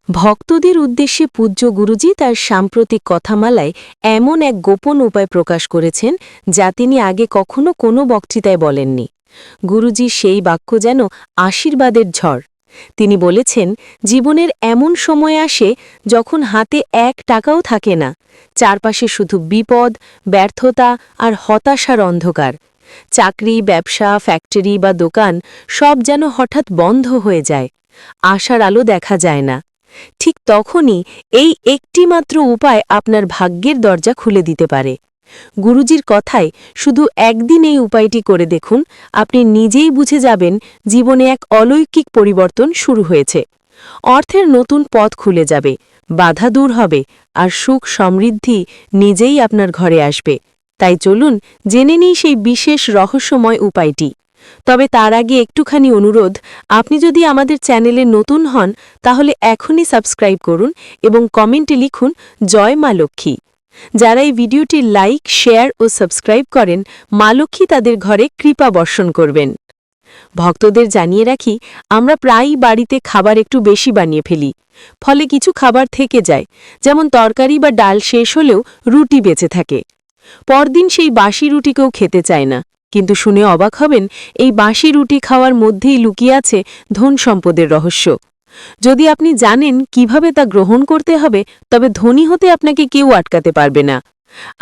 ভক্তদের উদ্দেশ্যে পূজ্য গুরুজি তার সাম্প্রতিক কথামালায় এমন এক গোপন উপায় প্রকাশ করেছেন যা তিনি আগে কখনো কোনো বক্তৃতায় বলেননি। গুরুজি সেই বাক্য যেন আশীর্বাদের ঝড়। তিনি বলেছেন, জীবনের এমন সময় আসে যখন হাতে ১ টাকাও থাকে না, চারপাশে শুধু বিপদ, ব্যর্থতা আর হতাশার অন্ধকার। চাকরি, ব্যবসা, ফ্যাক্টরি বা দোকান সব যেন হঠাৎ বন্ধ হয়ে যায়, আশার আলো দেখা যায় না। ঠিক তখনই এই একটিমাত্র উপায় আপনার ভাগ্যের দরজা খুলে দিতে পারে। গুরুজির কথায় শুধু একদিন এই উপায়টি করে দেখুন, আপনি নিজেই বুঝে যাবেন জীবনে এক অলৌকিক পরিবর্তন শুরু হয়েছে। অর্থের নতুন পথ খুলে যাবে, বাধা দূর হবে, আর সুখ সমৃদ্ধি নিজেই আপনার ঘরে আসবে। তাই চলুন জেনে নিই সেই বিশেষ রহস্যময় উপায়টি। তবে তার আগে একটুখানি অনুরোধ, আপনি যদি আমাদের চ্যানেলে নতুন হন তাহলে এখনই সাবস্ক্রাইব করুন এবং কমেন্টে লিখুন জয় মা লক্ষ্মী। যারা এই ভিডিওটি লাইক, শেয়ার ও সাবস্ক্রাইব করেন, মা লক্ষ্মী তাদের ঘরে কৃপা বর্ষণ করবেন। ভক্তদের জানিয়ে রাখি, আমরা প্রায়ই বাড়িতে খাবার একটু বেশি বানিয়ে ফেলি, ফলে কিছু খাবার থেকে যায়, যেমন তরকারি বা ডাল শেষ হলেও রুটি বেঁচে থাকে। পরদিন সেই বাসি রুটিকেও খেতে চায় না, কিন্তু শুনে অবাক হবেন এই বাসি রুটি খাওয়ার মধ্যেই লুকিয়ে আছে ধন সম্পদের রহস্য। যদি আপনি জানেন কিভাবে তা গ্রহণ করতে হবে, তবে ধনী হতে আপনাকে কেউ আটকাতে পারবে না।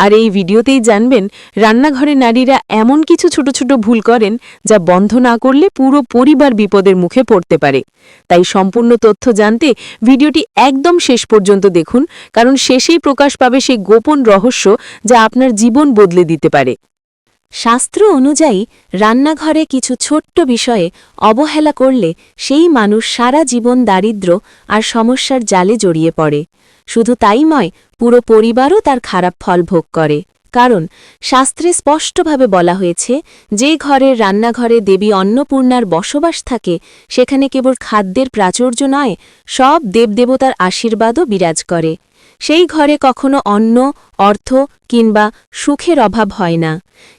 আর এই ভিডিওতেই জানবেন রান্নাঘরে নারীরা এমন কিছু ছোট ছোট ভুল করেন যা বন্ধ না করলে পুরো পরিবার বিপদের মুখে পড়তে পারে। তাই সম্পূর্ণ তথ্য জানতে ভিডিওটি একদম শেষ পর্যন্ত দেখুন, কারণ শেষেই প্রকাশ পাবে সেই গোপন রহস্য যা আপনার জীবন বদলে দিতে পারে। শাস্ত্র অনুযায়ী রান্নাঘরে কিছু ছোট্ট বিষয়ে অবহেলা করলে সেই মানুষ সারা জীবন দারিদ্র্য আর সমস্যার জালে জড়িয়ে পড়ে। শুধু তাই নয়, পুরো পরিবারও তার খারাপ ফল ভোগ করে। কারণ শাস্ত্রে স্পষ্টভাবে বলা হয়েছে, যে ঘরের রান্নাঘরে দেবী অন্নপূর্ণার বসবাস থাকে সেখানে কেবল খাদ্যের প্রাচুর্য নয়, সব দেবদেবতার আশীর্বাদও বিরাজ করে। সেই ঘরে কখনো অন্ন, অর্থ কিংবা সুখের অভাব হয় না।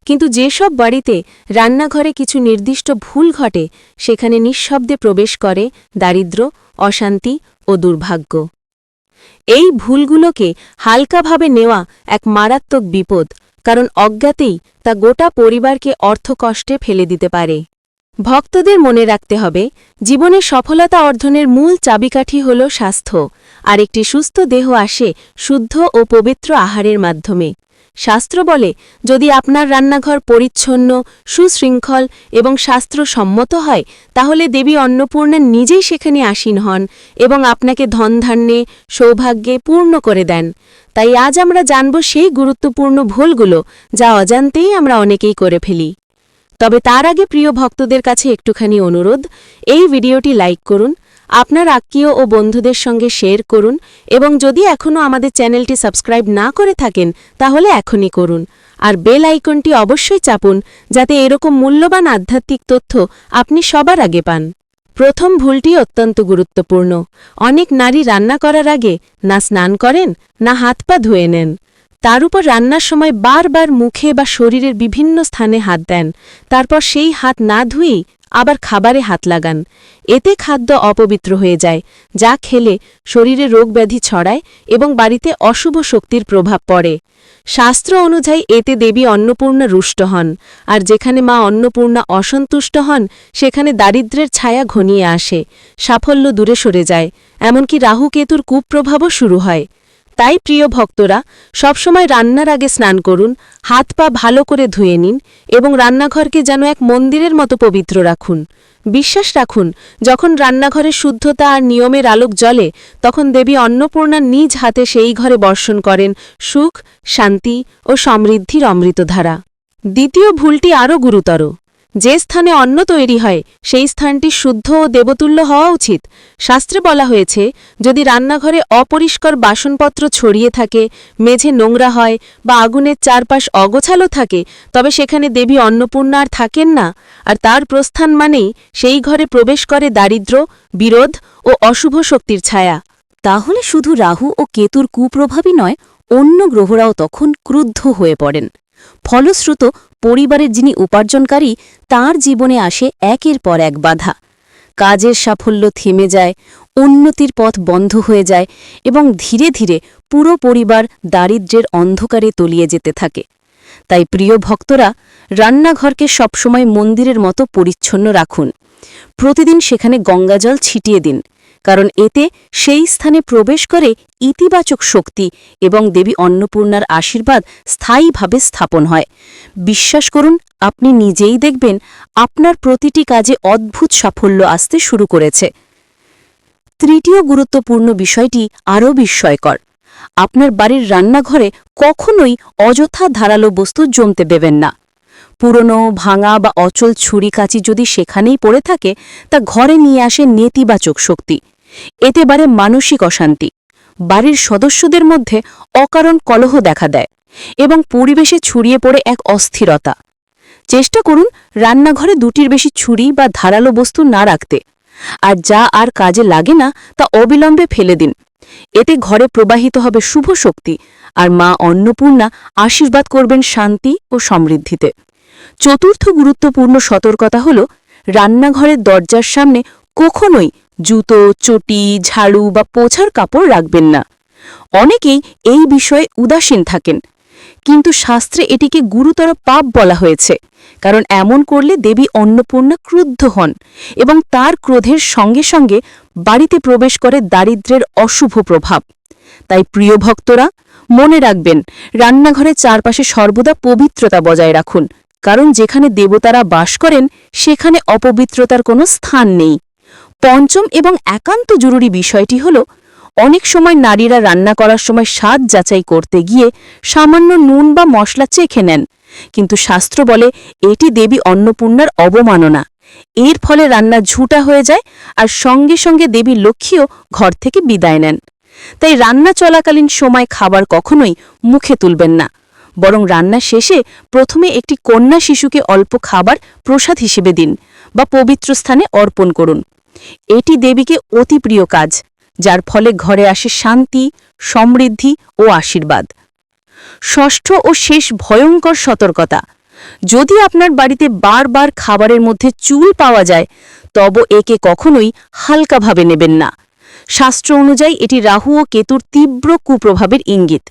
কিন্তু যেসব বাড়িতে রান্নাঘরে কিছু নির্দিষ্ট ভুল ঘটে, সেখানে নিঃশব্দে প্রবেশ করে দারিদ্র্য, অশান্তি ও দুর্ভাগ্য। এই ভুলগুলোকে হালকাভাবে নেওয়া এক মারাত্মক বিপদ, কারণ অজ্ঞাতেই তা গোটা পরিবারকে অর্থকষ্টে ফেলে দিতে পারে। ভক্তদের মনে রাখতে হবে, জীবনে সফলতা অর্জনের মূল চাবিকাঠি হল স্বাস্থ্য, আর একটি সুস্থ দেহ আসে শুদ্ধ ও পবিত্র আহারের মাধ্যমে। শাস্ত্র বলে, যদি আপনার রান্নাঘর পরিচ্ছন্ন, সুশৃঙ্খল এবং শাস্ত্রসম্মত হয়, তাহলে দেবী অন্নপূর্ণা নিজেই সেখানে আসীন হন এবং আপনাকে ধনধান্যে, সৌভাগ্যে পূর্ণ করে দেন। তাই আজ আমরা জানব সেই গুরুত্বপূর্ণ ভুলগুলো যা অজান্তেই আমরা অনেকেই করে ফেলি। তবে তার আগে প্রিয় ভক্তদের কাছে একটুখানি অনুরোধ, এই ভিডিওটি লাইক করুন, আপনার আত্মীয় ও বন্ধুদের সঙ্গে শেয়ার করুন এবং যদি এখনও আমাদের চ্যানেলটি সাবস্ক্রাইব না করে থাকেন তাহলে এখনই করুন। আর বেল আইকনটি অবশ্যই চাপুন, যাতে এরকম মূল্যবান আধ্যাত্মিক তথ্য আপনি সবার আগে পান। প্রথম ভুলটি অত্যন্ত গুরুত্বপূর্ণ। অনেক নারী রান্না করার আগে না স্নান করেন, না হাত পা ধুয়ে নেন। তার উপর রান্নার সময় বারবার মুখে বা শরীরের বিভিন্ন স্থানে হাত দেন, তারপর সেই হাত না ধুয়েই আবার খাবারে হাত লাগান। এতে খাদ্য অপবিত্র হয়ে যায়, যা খেলে শরীরে রোগব্যাধি ছড়ায় এবং বাড়িতে অশুভ শক্তির প্রভাব পড়ে। শাস্ত্র অনুযায়ী এতে দেবী অন্নপূর্ণা রুষ্ট হন, আর যেখানে মা অন্নপূর্ণা অসন্তুষ্ট হন সেখানে দারিদ্র্যের ছায়া ঘনিয়ে আসে, সাফল্য দূরে সরে যায়, এমনকি রাহু কেতুর কুপ্রভাবও শুরু হয়। তাই প্রিয় ভক্তরা, সবসময় রান্নার আগে স্নান করুন, হাত পা ভালো করে ধুয়ে নিন এবং রান্নাঘরকে যেন এক মন্দিরের মতো পবিত্র রাখুন। বিশ্বাস রাখুন, যখন রান্নাঘরে শুদ্ধতা আর নিয়মের আলোক জ্বলে, তখন দেবী অন্নপূর্ণা নিজ হাতে সেই ঘরে বর্ষণ করেন সুখ, শান্তি ও সমৃদ্ধির অমৃতধারা। দ্বিতীয় ভুলটি আরও গুরুতর। যে স্থানে অন্ন তৈরি হয় সেই স্থানটি শুদ্ধ ও দেবতুল্য হওয়া উচিত। শাস্ত্রে বলা হয়েছে, যদি রান্নাঘরে অপরিষ্কার বাসনপত্র ছড়িয়ে থাকে, মেঝে নোংরা হয় বা আগুনের চারপাশ অগোছালো থাকে, তবে সেখানে দেবী অন্নপূর্ণা আর থাকেন না, আর তার প্রস্থান মানেই সেই ঘরে প্রবেশ করে দারিদ্র্য, বিরোধ ও অশুভ শক্তির ছায়া। তাহলে শুধু রাহু ও কেতুর কুপ্রভাবই নয়, অন্য গ্রহরাও তখন ক্রুদ্ধ হয়ে পড়েন। ফলশ্রুত পরিবারের যিনি উপার্জনকারী, তার জীবনে আসে একের পর এক বাধা। কাজের সাফল্য থেমে যায়, উন্নতির পথ বন্ধ হয়ে যায় এবং ধীরে ধীরে পুরো পরিবার দারিদ্র্যের অন্ধকারে তলিয়ে যেতে থাকে। তাই প্রিয় ভক্তরা, রান্নাঘরকে সবসময় মন্দিরের মতো পরিচ্ছন্ন রাখুন। প্রতিদিন সেখানে গঙ্গাজল ছিটিয়ে দিন, কারণ এতে সেই স্থানে প্রবেশ করে ইতিবাচক শক্তি এবং দেবী অন্নপূর্ণার আশীর্বাদ স্থায়ীভাবে স্থাপন হয়। বিশ্বাস করুন, আপনি নিজেই দেখবেন আপনার প্রতিটি কাজে অদ্ভুত সাফল্য আসতে শুরু করেছে। তৃতীয় গুরুত্বপূর্ণ বিষয়টি আরও বিস্ময়কর। আপনার বাড়ির রান্নাঘরে কখনোই অযথা ধারালো বস্তু জমতে দেবেন না। পুরনো, ভাঙা বা অচল ছুরি কাঁচি যদি সেখানেই পড়ে থাকে, তা ঘরে নিয়ে আসে নেতিবাচক শক্তি। এতে বাড়ে মানসিক অশান্তি, বাড়ির সদস্যদের মধ্যে অকারণ কলহ দেখা দেয় এবং পরিবেশে ছড়িয়ে পড়ে এক অস্থিরতা। চেষ্টা করুন রান্নাঘরে দুটির বেশি ছুরি বা ধারালো বস্তু না রাখতে, আর যা আর কাজে লাগে না তা অবিলম্বে ফেলে দিন। এতে ঘরে প্রবাহিত হবে শুভ শক্তি, আর মা অন্নপূর্ণা আশীর্বাদ করবেন শান্তি ও সমৃদ্ধিতে। চতুর্থ গুরুত্বপূর্ণ সতর্কতা হল, রান্নাঘরের দরজার সামনে কখনোই জুতো, চটি, ঝাড়ু বা পোছার কাপড় রাখবেন না। অনেকেই এই বিষয়ে উদাসীন থাকেন, কিন্তু শাস্ত্রে এটিকে গুরুতর পাপ বলা হয়েছে, কারণ এমন করলে দেবী অন্নপূর্ণা ক্রুদ্ধ হন এবং তার ক্রোধের সঙ্গে সঙ্গে বাড়িতে প্রবেশ করে দারিদ্র্যের অশুভ প্রভাব। তাই প্রিয় ভক্তরা, মনে রাখবেন, রান্নাঘরের চারপাশে সর্বদা পবিত্রতা বজায় রাখুন, কারণ যেখানে দেবতারা বাস করেন সেখানে অপবিত্রতার কোনো স্থান নেই। পঞ্চম এবং একান্ত জরুরি বিষয়টি হল, অনেক সময় নারীরা রান্না করার সময় স্বাদ যাচাই করতে গিয়ে সামান্য নুন বা মশলা চেখে নেন, কিন্তু শাস্ত্র বলে এটি দেবী অন্নপূর্ণার অবমাননা। এর ফলে রান্না ঝুটা হয়ে যায়, আর সঙ্গে সঙ্গে দেবী লক্ষ্মীও ঘর থেকে বিদায় নেন। তাই রান্না চলাকালীন সময় খাবার কখনোই মুখে তুলবেন না, বরং রান্না শেষে প্রথমে একটি কন্যা শিশুকে অল্প খাবার প্রসাদ হিসেবে দিন বা পবিত্র স্থানে অর্পণ করুন। এটি দেবীকে অতি প্রিয় কাজ, যার ফলে ঘরে আসে শান্তি, সমৃদ্ধি ও আশীর্বাদ। ষষ্ঠ ও শেষ ভয়ঙ্কর সতর্কতা, যদি আপনার বাড়িতে বারবার খাবারের মধ্যে চুল পাওয়া যায়, তবে একে কখনোই হালকাভাবে নেবেন না। শাস্ত্র অনুযায়ী এটি রাহু ও কেতুর তীব্র কুপ্রভাবের ইঙ্গিত,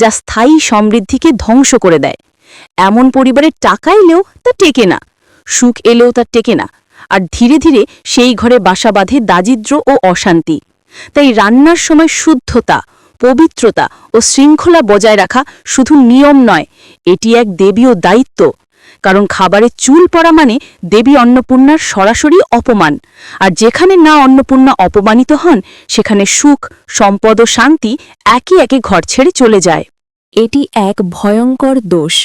যা স্থায়ী সমৃদ্ধিকে ধ্বংস করে দেয়। এমন পরিবারে টাকা এলেও তা টেকে না, সুখ এলেও তা টেকে না, আর ধীরে ধীরে সেই ঘরে বাসা বাঁধে দারিদ্র্য ও অশান্তি। তাই রান্নার সময় শুদ্ধতা, পবিত্রতা ও শৃঙ্খলা বজায় রাখা শুধু নিয়ম নয়, এটি এক দেবীয় দায়িত্ব। কারণ খাবারে চুল পড়া মানে দেবী অন্নপূর্ণার সরাসরি অপমান, আর যেখানে না অন্নপূর্ণা অপমানিত হন, সেখানে সুখ, সম্পদ ও শান্তি একে একে ঘর ছেড়ে চলে যায়। এটি এক ভয়ঙ্কর দোষ,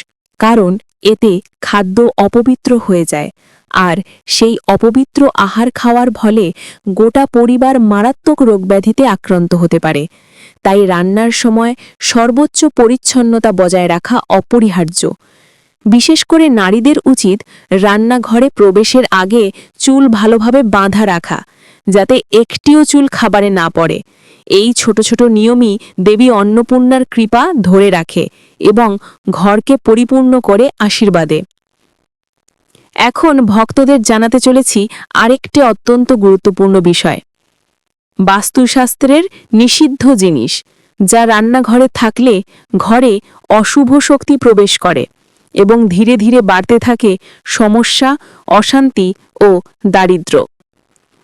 কারণ এতে খাদ্য অপবিত্র হয়ে যায়, আর সেই অপবিত্র আহার খাওয়ার ফলে গোটা পরিবার মারাত্মক রোগব্যাধিতে আক্রান্ত হতে পারে। তাই রান্নার সময় সর্বোচ্চ পরিচ্ছন্নতা বজায় রাখা অপরিহার্য। বিশেষ করে নারীদের উচিত রান্নাঘরে প্রবেশের আগে চুল ভালোভাবে বাঁধা রাখা, যাতে একটিও চুল খাবারে না পড়ে। এই ছোট ছোট নিয়মই দেবী অন্নপূর্ণার কৃপা ধরে রাখে এবং ঘরকে পরিপূর্ণ করে আশীর্বাদে। এখন ভক্তদের জানাতে চলেছি আরেকটি অত্যন্ত গুরুত্বপূর্ণ বিষয়, বাস্তুশাস্ত্রের নিষিদ্ধ জিনিস, যা রান্নাঘরে থাকলে ঘরে অশুভ শক্তি প্রবেশ করে এবং ধীরে ধীরে বাড়তে থাকে সমস্যা, অশান্তি ও দারিদ্র্য।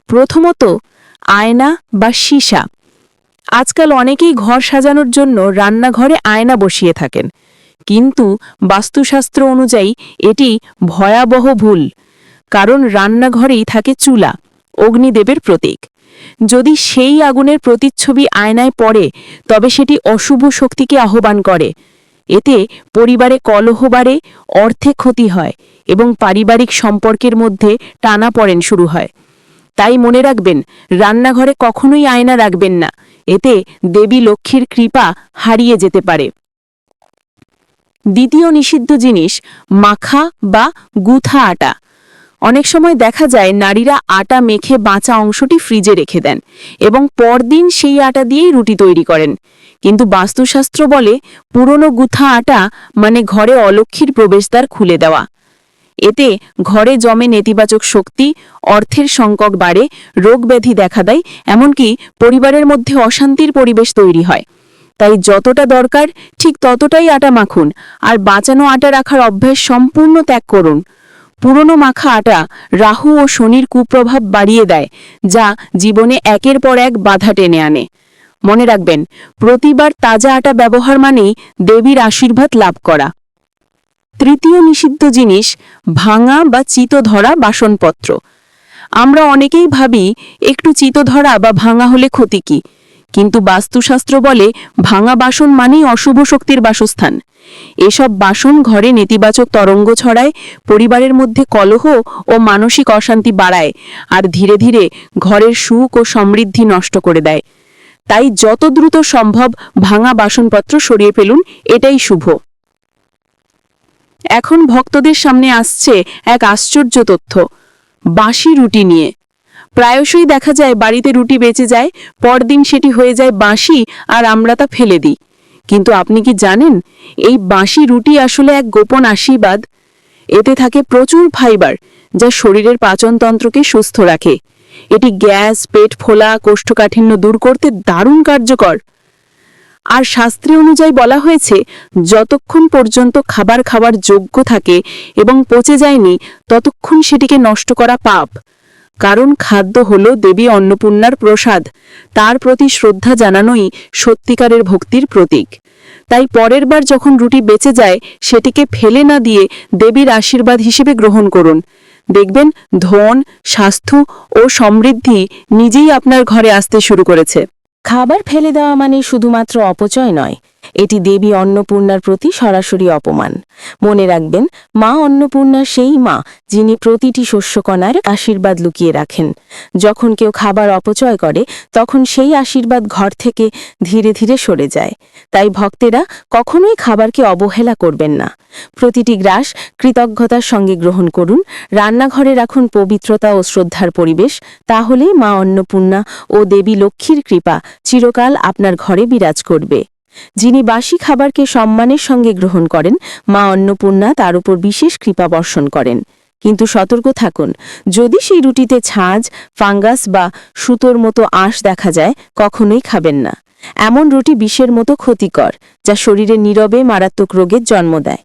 প্রথমত, আয়না বা সীসা। আজকাল অনেকেই ঘর সাজানোর জন্য রান্নাঘরে আয়না বসিয়ে থাকেন, কিন্তু বাস্তুশাস্ত্র অনুযায়ী এটি ভয়াবহ ভুল, কারণ রান্নাঘরেই থাকে চুলা, অগ্নিদেবের প্রতীক। যদি সেই আগুনের প্রতিচ্ছবি আয়নায় পড়ে, তবে সেটি অশুভ শক্তিকে আহ্বান করে। এতে পরিবারে কলহ বাড়ে, অর্থে ক্ষতি হয় এবং পারিবারিক সম্পর্কের মধ্যে টানাপড়েন শুরু হয়। তাই মনে রাখবেন, রান্নাঘরে কখনোই আয়না রাখবেন না, এতে দেবী লক্ষ্মীর কৃপা হারিয়ে যেতে পারে। দ্বিতীয় নিষিদ্ধ জিনিস, মাখা বা গুথা আটা। অনেক সময় দেখা যায় নারীরা আটা মেখে বাঁচা অংশটি ফ্রিজে রেখে দেন এবং পরদিন সেই আটা দিয়েই রুটি তৈরি করেন, কিন্তু বাস্তুশাস্ত্র বলে পুরনো গুথা আটা মানে ঘরে অলক্ষ্মীর প্রবেশদ্বার খুলে দেওয়া। এতে ঘরে জমে নেতিবাচক শক্তি, অর্থের সংকট বাড়ে, রোগব্যাধি দেখা দেয়, এমনকি পরিবারের মধ্যে অশান্তির পরিবেশ তৈরি হয়। তাই যতটা দরকার ঠিক ততটাই আটা মাখুন, আর বাঁচানো আটা রাখার অভ্যাস সম্পূর্ণ ত্যাগ করুন। পুরনো মাখা আটা রাহু ও শনির কুপ্রভাব বাড়িয়ে দেয়, যা জীবনে একের পর এক বাধা টেনে আনে। মনে রাখবেন, প্রতিবার তাজা আটা ব্যবহার মানেই দেবীর আশীর্বাদ লাভ করা। তৃতীয় নিষিদ্ধ জিনিস, ভাঙা বা চিত ধরা বাসনপত্র। আমরা অনেকেই ভাবি একটু চিত ধরা বা ভাঙা হলে ক্ষতি কি, কিন্তু বাস্তুশাস্ত্র বলে ভাঙা বাসন মানেই অশুভ শক্তির বাসস্থান। এসব বাসন ঘরে নেতিবাচক তরঙ্গ ছড়ায়, পরিবারের মধ্যে কলহ ও মানসিক অশান্তি বাড়ায়, আর ধীরে ধীরে ঘরের সুখ ও সমৃদ্ধি নষ্ট করে দেয়। তাই যত দ্রুত সম্ভব ভাঙা বাসনপত্র সরিয়ে ফেলুন, এটাই শুভ। এখন ভক্তদের সামনে আসছে এক আশ্চর্য তথ্য, বাসি রুটি নিয়ে। প্রায়শই দেখা যায় বাড়িতে রুটি বেঁচে যায়, পরদিন সেটি হয়ে যায় বাসি, আর আমরা তা ফেলে দিই। কিন্তু আপনি কি জানেন, এই বাসি রুটি আসলে এক গোপন আশীর্বাদ। এতে থাকে প্রচুর ফাইবার, যা শরীরের পাচনতন্ত্রকে সুস্থ রাখে। এটি গ্যাস, পেট ফোলা, কোষ্ঠকাঠিন্য দূর করতে দারুণ কার্যকর। আর শাস্ত্রে অনুযায়ী বলা হয়েছে, যতক্ষণ পর্যন্ত খাবার খাওয়ার যোগ্য থাকে এবং পচে যায়নি, ততক্ষণ সেটিকে নষ্ট করা পাপ। কারণ খাদ্য হল দেবী অন্নপূর্ণার প্রসাদ, তার প্রতি শ্রদ্ধা জানানোই সত্যিকারের ভক্তির প্রতীক। তাই পরের বার যখন রুটি বেঁচে যায়, সেটিকে ফেলে না দিয়ে দেবীর আশীর্বাদ হিসেবে গ্রহণ করুন। দেখবেন ধন, স্বাস্থ্য ও সমৃদ্ধি নিজেই আপনার ঘরে আসতে শুরু করেছে। খাবার ফেলে দেওয়া মানে শুধুমাত্র অপচয় নয়, এটি দেবী অন্নপূর্ণার প্রতি সরাসরি অপমান। মনে রাখবেন, মা অন্নপূর্ণা সেই মা যিনি প্রতিটি শস্যকণার আশীর্বাদ লুকিয়ে রাখেন। যখন কেউ খাবার অপচয় করে, তখন সেই আশীর্বাদ ঘর থেকে ধীরে ধীরে সরে যায়। তাই ভক্তেরা কখনোই খাবারকে অবহেলা করবেন না। প্রতিটি গ্রাস কৃতজ্ঞতার সঙ্গে গ্রহণ করুন। রান্নাঘরে রাখুন পবিত্রতা ও শ্রদ্ধার পরিবেশ। তাহলেই মা অন্নপূর্ণা ও দেবী লক্ষ্মীর কৃপা চিরকাল আপনার ঘরে বিরাজ করবে। যিনি বাসি খাবারকে সম্মানের সঙ্গে গ্রহণ করেন, মা অন্নপূর্ণা তার উপর বিশেষ কৃপা বর্ষণ করেন। কিন্তু সতর্ক থাকুন, যদি সেই রুটিতে ছাঁচ, ফাঙ্গাস বা সুতোর মতো আঁশ দেখা যায়, কখনোই খাবেন না। এমন রুটি বিষের মতো ক্ষতিকর, যা শরীরে নীরবে মারাত্মক রোগের জন্ম দেয়।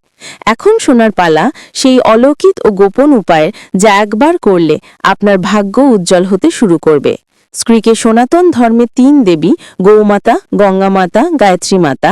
এখন শোনার পালা সেই অলৌকিক ও গোপন উপায়ের, যা একবার করলে আপনার ভাগ্য উজ্জ্বল হতে শুরু করবে। স্ত্রীকে সনাতন ধর্মে 3 দেবী, গৌমাতা, গঙ্গামাতা, গায়ত্রী মাতা,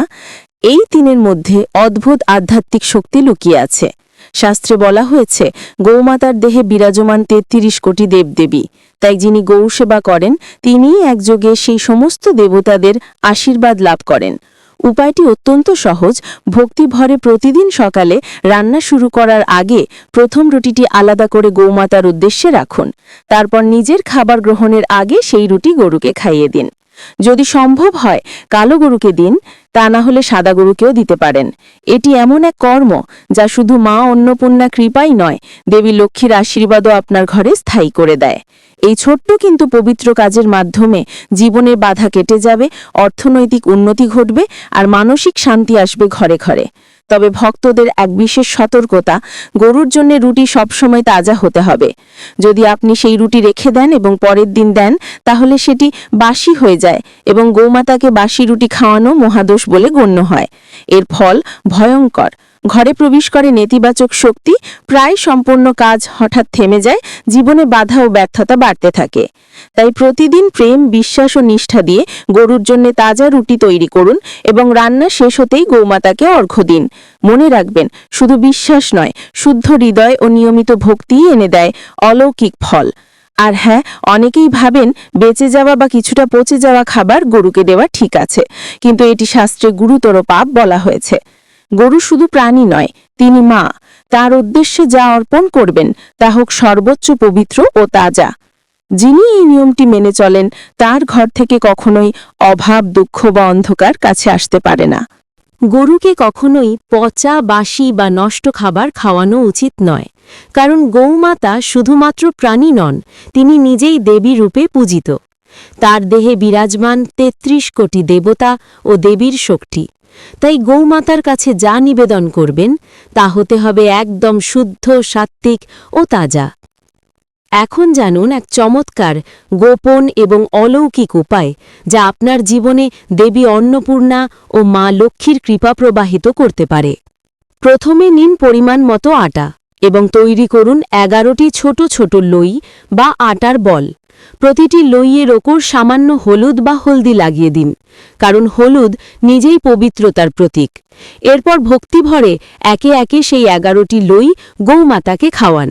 এই 3-এর মধ্যে অদ্ভুত আধ্যাত্মিক শক্তি লুকিয়ে আছে। শাস্ত্রে বলা হয়েছে, গৌমাতার দেহে বিরাজমান 33 কোটি দেবদেবী। তাই যিনি গৌ সেবা করেন, তিনিই একযোগে সেই সমস্ত দেবতাদের আশীর্বাদ লাভ করেন। উপায়টি অত্যন্ত সহজ। ভক্তিভরে প্রতিদিন সকালে রান্না শুরু করার আগে প্রথম রুটিটি আলাদা করে গৌমাতার উদ্দেশ্যে রাখুন। তারপর নিজের খাবার গ্রহণের আগে সেই রুটি গরুকে খাইয়ে দিন। যদি সম্ভব হয় কালো গরুকে দিন, তা না হলে সাদা গরুকেও দিতে পারেন। এটি এমন এক কর্ম, যা শুধু মা অন্নপূর্ণা কৃপাই নয়, দেবী লক্ষ্মীর আশীর্বাদও আপনার ঘরে স্থায়ী করে দেয়। এই ছোট্ট কিন্তু পবিত্র কাজের মাধ্যমে জীবনের বাধা কেটে যাবে, অর্থনৈতিক উন্নতি ঘটবে, আর মানসিক শান্তি আসবে ঘরে ঘরে। তবে ভক্তদের এক বিশেষ সতর্কতা, গরুর জন্য রুটি সবসময় তাজা হতে হবে। যদি আপনি সেই রুটি রেখে দেন এবং পরের দিন দেন, তাহলে সেটি বাসি হয়ে যায় এবং গৌমাতাকে বাসি রুটি খাওয়ানো মহাদোষ বলে গণ্য হয়। এর ফল ভয়ঙ্কর। ঘরে প্রবেশ করে নেতিবাচক শক্তি, প্রায় সম্পূর্ণ কাজ হঠাৎ থেমে যায়, জীবনে বাধা ও ব্যর্থতা বাড়তে থাকে। তাই প্রতিদিন প্রেম, বিশ্বাস ও নিষ্ঠা দিয়ে গরুর জন্য তাজা রুটি তৈরি করুন এবং রান্না শেষ হতেই গৌমাতাকে অর্ঘ্য দিন। মনে রাখবেন, শুধু বিশ্বাস নয়, শুদ্ধ হৃদয় ও নিয়মিত ভক্তিই এনে দেয় অলৌকিক ফল। আর হ্যাঁ, অনেকেই ভাবেন বেঁচে যাওয়া বা কিছুটা পচে যাওয়া খাবার গরুকে দেওয়া ঠিক আছে, কিন্তু এটি শাস্ত্রে গুরুতর পাপ বলা হয়েছে। গরু শুধু প্রাণী নয়, তিনি মা। তার উদ্দেশ্যে যা অর্পণ করবেন তা হোক সর্বোচ্চ পবিত্র ও তাজা। যিনি এই নিয়মটি মেনে চলেন, তার ঘর থেকে কখনোই অভাব, দুঃখ বা অন্ধকার কাছে আসতে পারে না। গরুকে কখনোই পচা, বাসি বা নষ্ট খাবার খাওয়ানো উচিত নয়, কারণ গৌমাতা শুধুমাত্র প্রাণী নন, তিনি নিজেই দেবী রূপে পূজিত। তার দেহে বিরাজমান 33 কোটি দেবতা ও দেবীর শক্তি। তাই গৌমাতার কাছে যা নিবেদন করবেন তা হতে হবে একদম শুদ্ধ, সাত্ত্বিক ও তাজা। এখন জানুন এক চমৎকার, গোপন এবং অলৌকিক উপায় যা আপনার জীবনে দেবী অন্নপূর্ণা ও মা লক্ষ্মীর কৃপা প্রবাহিত করতে পারে। প্রথমে নিন পরিমাণ মতো আটা এবং তৈরি করুন 11টি ছোট ছোট লই বা আটার বল। প্রতিটি লইয়ের ওপর সামান্য হলুদ বা হলদি লাগিয়ে দিন, কারণ হলুদ নিজেই পবিত্রতার প্রতীক। এরপর ভক্তিভরে একে একে সেই 11টি লই গৌমাতাকে খাওয়ান।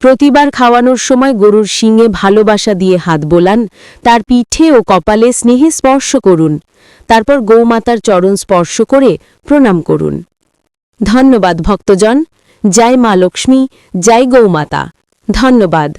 প্রতিবার খাওয়ানোর সময় গরুর শিঙে ভালোবাসা দিয়ে হাত বোলান, তার পিঠে ও কপালে স্নেহে স্পর্শ করুন। তারপর গৌমাতার চরণ স্পর্শ করে প্রণাম করুন। ধন্যবাদ ভক্তজন। জয় মা লক্ষ্মী, জয় গৌমাতা। ধন্যবাদ।